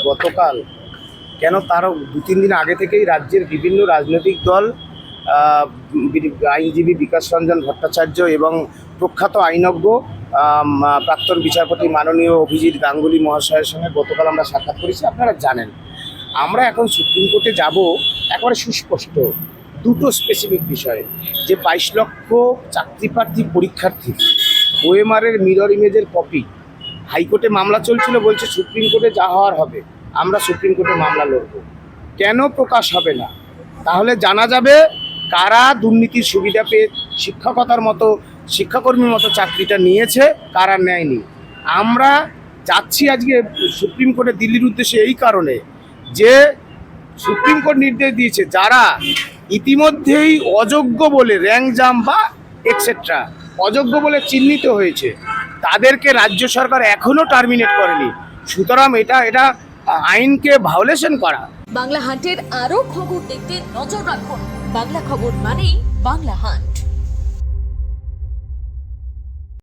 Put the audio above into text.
গতকাল কেন তার 2-3 দিন আগে থেকেই রাজ্যের বিভিন্ন রাজনৈতিক দল আইনজীবী বিকাশ রঞ্জন ভট্টাচার্য এবং প্রখ্যাত আইনজ্ঞ প্রাক্তন বিচারপতি মাননীয় অভিজিৎ গাঙ্গুলি মহাশয়ের সঙ্গে গতকাল আমরা সাক্ষাৎ করেছি। আপনারা জানেন আমরা এখন সুপ্রিম কোর্টে যাব একেবারে সুস্পষ্ট দুটো স্পেসিফিক বিষয়ে, যে 22 লক্ষ চাকরিপ্রার্থী পরীক্ষার্থী ওএমআরের মিরর ইমেজের কপি হাইকোর্টে মামলা চলছিল, বলছে সুপ্রিম কোর্টে যা হওয়ার হবে, আমরা সুপ্রিম কোর্টে মামলা লড়ব। কেন প্রকাশ হবে না? তাহলে জানা যাবে কারা দুর্নীতির সুবিধা পেয়ে শিক্ষকতার মতো শিক্ষাকর্মীর মতো চাকরিটা নিয়েছে, কারা নেয়নি। আমরা যাচ্ছি আজকে সুপ্রিম কোর্টে দিল্লির উদ্দেশ্যে এই কারণে যে সুপ্রিম কোর্ট নির্দেশ দিয়েছে যারা ইতিমধ্যেই অযোগ্য বলে র্যাঙ্ক জাম বা এক্সেট্রা অযোগ্য বলে চিহ্নিত হয়েছে তাদেরকে রাজ্য সরকার এখনো টার্মিনেট করেনি। সুতরাং এটা আইনকে ভায়োলেশন করা। বাংলা হান্টের আরো খবর দেখতে নজর রাখুন। বাংলা খবর মানেই বাংলা হান্ট।